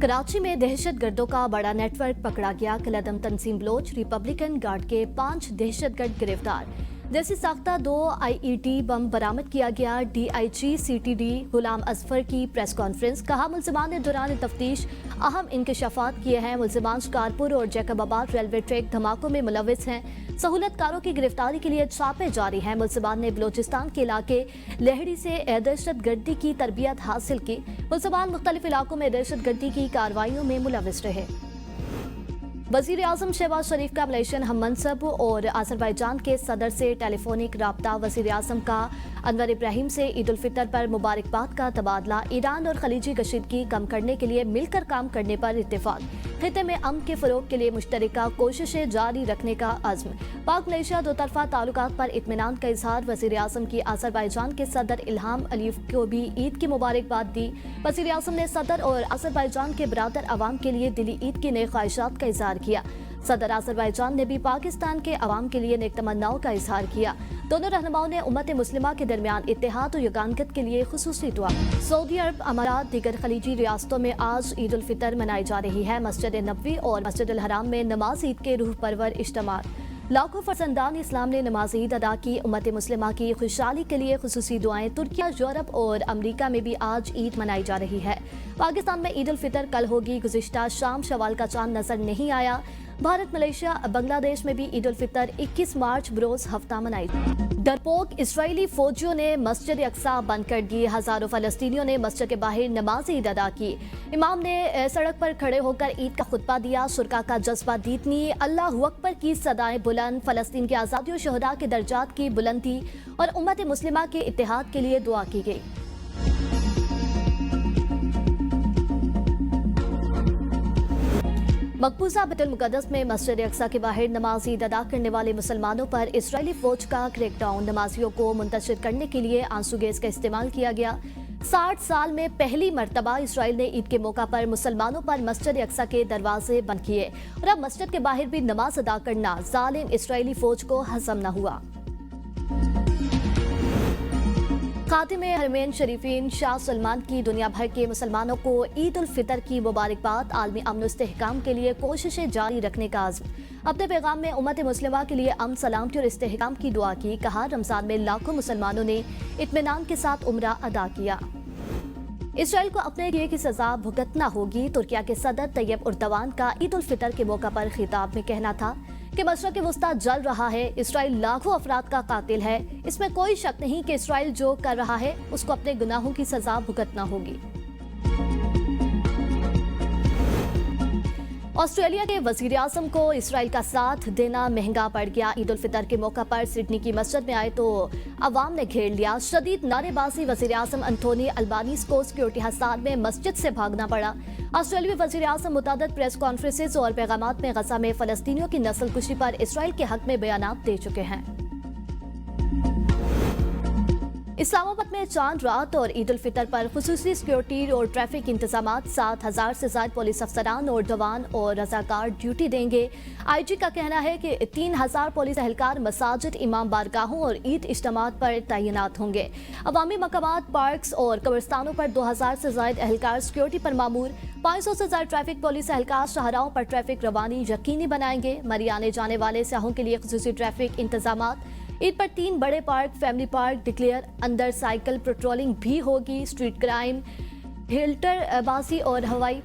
कराची में दहशत गर्दों का बड़ा नेटवर्क पकड़ा गया। कलदम तंजीम बलोच रिपब्लिकन गार्ड के 5 दहशतगर्द गिरफ्तार। देसी साख्ता 2 IED बम बरामद किया गया। DIG CTD गुलाम अजफर की प्रेस कॉन्फ्रेंस। कहा मुल्जिमान ने दौरान तफ्तीश अहम इंकशाफात किए हैं। मुल्जिमान शिकारपुर और जैकबाबाद रेलवे ट्रैक धमाकों में मुलविस हैं। सहूलतकारों की गिरफ्तारी के लिए छापे जारी हैं। मुल्जिमान ने बलोचिस्तान के इलाके लहड़ी से दहशत गर्दी की तरबियत हासिल की। मुल्जिमान मुख्तलिफ इलाकों में दहशत गर्दी की कार्रवाइयों में मुलविस रहे। वज़ीर आज़म शहबाज शरीफ का मलेशियन हम मनसब और अज़रबैजान के सदर से टेलीफोनिक राब्ता। वज़ीर आज़म का अनवर इब्राहिम से ईद उल फितर पर मुबारकबाद का तबादला। ईरान और खलीजी कशीदगी कम करने के लिए मिलकर काम करने पर इत्तेफाक। खिते में अमन के फ़रोग के लिए मुश्तरका कोशिशें जारी रखने का अज़्म। पाक मलेशिया दो तरफ़ा ताल्लुकात पर इत्मीनान का इजहार। वज़ीर आज़म की अज़रबैजान के सदर इल्हाम अलीव को भी ईद की मुबारकबाद दी। वज़ीर आज़म ने सदर और अज़रबैजान के बरादर अवाम के लिए दिली ईद की नेक ख्वाहिशात का इजहार किया। सदर अज़रबैजान ने भी पाकिस्तान के अवाम के लिए नेक तमन्नाओं का इजहार किया। दोनों रहनुमाओं ने उम्मत मुस्लिमा के दरमियान इत्तेहाद और यगानत के लिए खुसूसी दुआ। सऊदी अरब, अमारात, दीगर खलीजी रियासतों में आज ईद उल फितर मनाई जा रही है। मस्जिद नबवी और मस्जिद अल हराम में नमाज ईद के रूह परवर इज्तिमा। लाखों फर्जंदान इस्लाम ने नमाज ईद अदा की। उम्मत मुस्लिमा की खुशहाली के लिए खुसूसी दुआएं। तुर्किया, यूरोप और अमरीका में भी आज ईद मनाई जा रही है। पाकिस्तान में ईद उल फितर कल होगी। गुज़िश्ता शाम शवाल का चांद नजर नहीं आया। भारत, मलेशिया, बांग्लादेश में भी ईद उल फितर 21 मार्च बरोज हफ्ता मनाई। डरपोक इजरायली फौजियों ने मस्जिद अक्सा बंद कर दी। हजारों फलस्तीनियों ने मस्जिद के बाहर नमाज ईद अदा की। इमाम ने सड़क पर खड़े होकर ईद का खुतबा दिया। शुरका का जज्बा दीदनी, अल्लाहु अकबर की सदाएं बुलंद, फलस्तीन के आज़ादी और शहदा के दर्जात की बुलंदी और उम्मत मुस्लिमा के इत्तेहाद के लिए दुआ की गई। मकबूजा बैतुल मुक़द्दस में मस्जिद अक्सा के बाहर नमाज ईद अदा करने वाले मुसलमानों पर इजरायली फौज का क्रैकडाउन। नमाजियों को मुंतशिर करने के लिए आंसू गैस का इस्तेमाल किया गया। 60 साल में पहली मर्तबा इसराइल ने ईद के मौका पर मुसलमानों पर मस्जिद अक्सा के दरवाजे बंद किए और अब मस्जिद के बाहर भी नमाज अदा करना जालिम इजरायली फौज को हजम न हुआ। खातिमे हरमैन शरीफीन शाह सलमान की दुनिया भर के मुसलमानों को ईद उल फितर की मुबारकबाद। आलमी अमन इस्तेहकाम के लिए कोशिशें जारी रखने का आज़्म। अपने पैगाम में उम्मत मुस्लिमा के लिए अमन, सलामती और इस्तेहकाम की दुआ की। कहा रमजान में लाखों मुसलमानों ने इत्मीनान के साथ उम्रा अदा किया। इसराइल को अपने किए की सजा भुगतना होगी। तुर्किया के सदर तैयब उर्दवान का ईद उल फितर के मौका पर खिताब में कहना था कि मशरक़ वस्ता जल रहा है। इसराइल लाखों अफराद का कातिल है। इसमें कोई शक नहीं कि इसराइल जो कर रहा है उसको अपने गुनाहों की सजा भुगतना होगी। ऑस्ट्रेलिया के वजीर आज़म को इसराइल का साथ देना महंगा पड़ गया। ईद उल फितर के मौका पर सिडनी की मस्जिद में आए तो अवाम ने घेर लिया। शदीद नारेबाजी। वजीर आज़म एंथोनी अल्बानीज़ को सिक्योरिटी हसार में मस्जिद से भागना पड़ा। ऑस्ट्रेलियाई वजीर आज़म मुतअद्दिद प्रेस कॉन्फ्रेंसेस और पैगामात में गजा में फलस्तीनियों की नस्ल कुशी पर इसराइल के हक में बयानात दे चुके हैं। इस्लामाबाद में चांद रात और ईद उल फितर पर खुसूसी सिक्योरिटी और ट्रैफिक इंतजामात। 7,000 से ज्यादा पुलिस अफसरान और जवान और रजाकार ड्यूटी देंगे। IG का कहना है कि 3,000 पुलिस एहलकार मसाजिद, इमाम बारगाहों और ईद इज्तिमात पर तैनात होंगे। अवामी मकामात, पार्क्स और कब्रिस्तानों पर 2,000 से ज्यादा एहलकार सिक्योरिटी पर मामूर। 500 से ज्यादा ट्रैफिक पुलिस एहलकार शाहराहों पर ट्रैफिक रवानी यकीनी बनाएंगे। मरी आने जाने वाले सियाहों के लिए खुसूसी ट्रैफिक इंतजामात। ईद पर 3 बड़े पार्क, फैमिली पार्क डिक्लेयर। अंदर साइकिल पेट्रोलिंग भी होगी। स्ट्रीट क्राइम, हिल्टर बाजी और हवाई।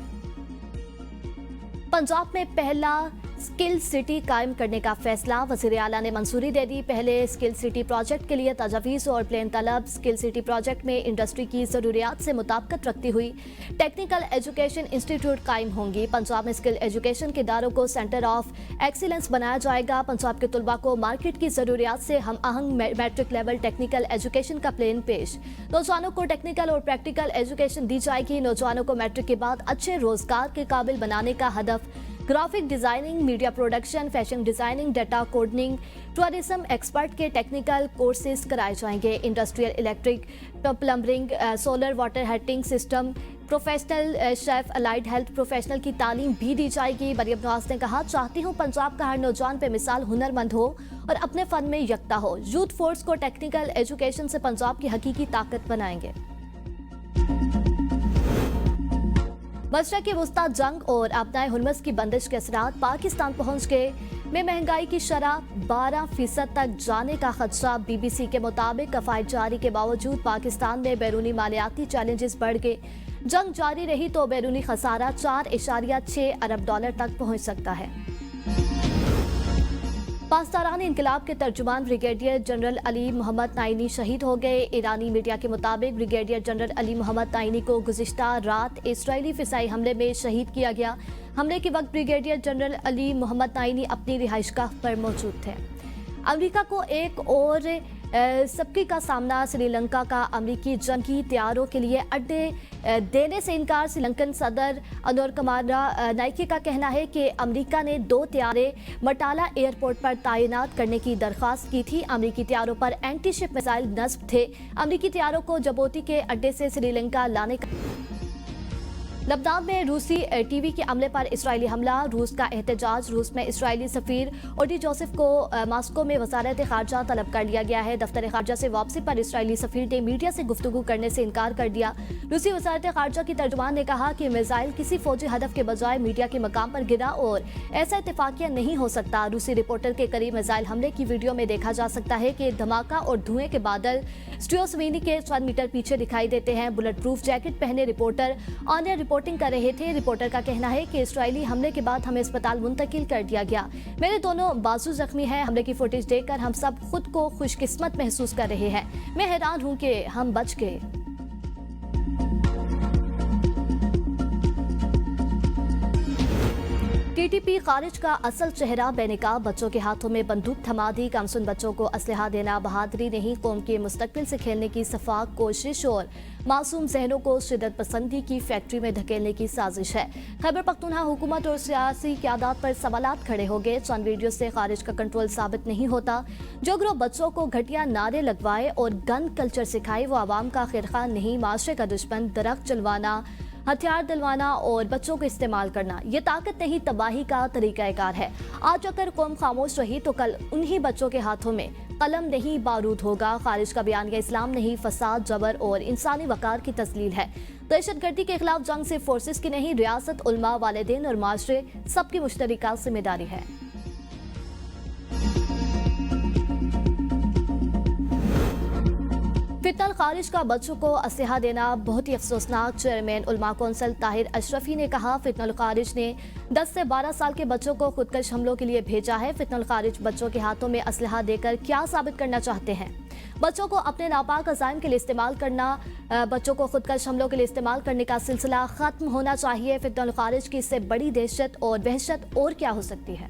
पंजाब में पहला स्किल सिटी कायम करने का फैसला। वज़ीर आला ने मंजूरी दे दी। पहले स्किल सिटी प्रोजेक्ट के लिए तजवीज़ और प्लान तलब। स्किल सिटी प्रोजेक्ट में इंडस्ट्री की ज़रूरियात से मुताबिकत रखती हुई टेक्निकल एजुकेशन इंस्टीट्यूट कायम होंगी। पंजाब में स्किल एजुकेशन के इदारों को सेंटर ऑफ एक्सीलेंस बनाया जाएगा। पंजाब के तलबा को मार्केट की ज़रूरियात से हम आहंग मैट्रिक लेवल टेक्निकल एजुकेशन का प्लान पेश। नौजवानों को टेक्निकल और प्रैक्टिकल एजुकेशन दी जाएगी। नौजवानों को मैट्रिक के बाद अच्छे रोजगार के काबिल बनाने का हदफ। Graphic designing, media production, fashion designing, data coding, tourism expert के टेक्निकल कोर्सेज कराए जाएंगे। Industrial electric, plumbing, solar water heating system, professional chef, allied health professional की तालीम भी दी जाएगी। मरियम नवाज ने कहा, चाहती हूँ पंजाब का हर नौजवान पे मिसाल हुनरमंद हो और अपने फन में यकता हो। यूथ फोर्स को टेक्निकल एजुकेशन से पंजाब की हकीकी ताकत बनाएंगे। मशरक़ वस्ता जंग और अपनाए हुर्मुज़ की बंदिश के असरात पाकिस्तान पहुंच गए। में महंगाई की शरह 12% तक जाने का खदशा। BBC के मुताबिक कफ़ायत जारी के बावजूद पाकिस्तान में बैरूनी मालियाती चैलेंजेस बढ़ गए। जंग जारी रही तो बैरूनी खसारा 4.6 अरब डॉलर तक पहुंच सकता है। पासदारान इनकलाब के तर्जुमान brigadier general Ali Mohammad Naini शहीद हो गए। ईरानी मीडिया के मुताबिक brigadier general Ali Mohammad Naini को गुज़िश्ता रात इसराइली फिज़ाई हमले में शहीद किया गया। हमले के वक्त brigadier general Ali Mohammad Naini अपनी रिहाइशगाह पर मौजूद थे। अमेरिका को एक और सबकी का सामना। श्रीलंका का अमेरिकी जंगी तैयारों के लिए अड्डे देने से इनकार। श्रीलंकन सदर अनुर कुमारा नाइके का कहना है कि अमेरिका ने 2 तैयारे मटाला एयरपोर्ट पर तैनात करने की दरख्वास्त की थी। अमेरिकी तैयारों पर एंटी शिप मिसाइल नस्ब थे। अमेरिकी तैयारों को जिबूती के अड्डे से श्रीलंका लाने का। लबनान में रूसी टीवी के अमले पर इसराइली हमला। रूस का एहतजाज। रूस में इसराइली सफीर ओडी जोसेफ को मास्को में वजारत खारजा तलब कर लिया गया है। दफ्तर खारजा से वापसी पर इसराइली सफीर ने मीडिया से गुफ्तगू करने से इनकार कर दिया। रूसी वजारत खारजा की तर्जुमान ने कहा कि मिसाइल किसी फौजी हदफ के बजाय मीडिया के मकाम पर गिरा और ऐसा इत्तेफाकिया नहीं हो सकता। रूसी रिपोर्टर के करीब मिसाइल हमले की वीडियो में देखा जा सकता है कि धमाका और धुएं के बादल स्ट्रियोसवीनी के चंद मीटर पीछे दिखाई देते हैं। बुलेट प्रूफ जैकेट पहने रिपोर्टर ऑन रिपोर्टिंग कर रहे थे। रिपोर्टर का कहना है कि इसराइली हमले के बाद हमें अस्पताल मुंतकिल कर दिया गया। मेरे दोनों बाजू जख्मी हैं। हमले की फुटेज देखकर हम सब खुद को खुशकिस्मत महसूस कर रहे हैं। मैं हैरान हूं कि हम बच गए। टीटीपी खारिज का असल चेहरा बेनकाब। बच्चों के हाथों में बंदूक थमा दी। कमसुन बच्चों को असलहा देना बहादुरी नहीं, कौम के मुस्तकबिल से खेलने की सफाक कोशिश और मासूम जहनों को शिदत पसंदी की फैक्ट्री में धकेलने की साजिश है। खैबर पख्तूनख्वा हुकूमत और सियासी क़यादत पर सवालात खड़े हो गए। चंद वीडियो से खारिज का कंट्रोल साबित नहीं होता। जो ग्रोह बच्चों को घटिया नारे लगवाए और गन कल्चर सिखाए वो आवाम का खैरखा नहीं, माशरे का दुश्मन। दरख्त जलवाना, हथियार दिलवाना और बच्चों को इस्तेमाल करना ये ताकत नहीं, तबाही का तरीक़ाकार है। आज अगर कौम खामोश रही तो कल उन्हीं बच्चों के हाथों में कलम नहीं बारूद होगा। खारिज का बयान या इस्लाम नहीं, फसाद, जबर और इंसानी वक़ार की तस्लील है। दहशतगर्दी के खिलाफ जंग सिर्फ फोर्सेस की नहीं, रियासत, उलमा, वालिदैन और माशरे सबकी मुश्तरका जिम्मेदारी है। फितनल खारिज का बच्चों को असलहा देना बहुत ही अफसोसनाक। चेयरमैन उलमा कौंसिल ताहिर अशरफी ने कहा फितनल खारिज ने 10 से 12 साल के बच्चों को खुदकश हमलों के लिए भेजा है। फितनल खारिज बच्चों के हाथों में असलहा देकर क्या साबित करना चाहते हैं? बच्चों को अपने नापाक अज़ाइम के लिए इस्तेमाल करना, बच्चों को खुदकश हमलों के लिए इस्तेमाल करने का सिलसिला खत्म होना चाहिए। फितनल खारिज की इससे बड़ी दहशत और वहशत और क्या हो सकती है?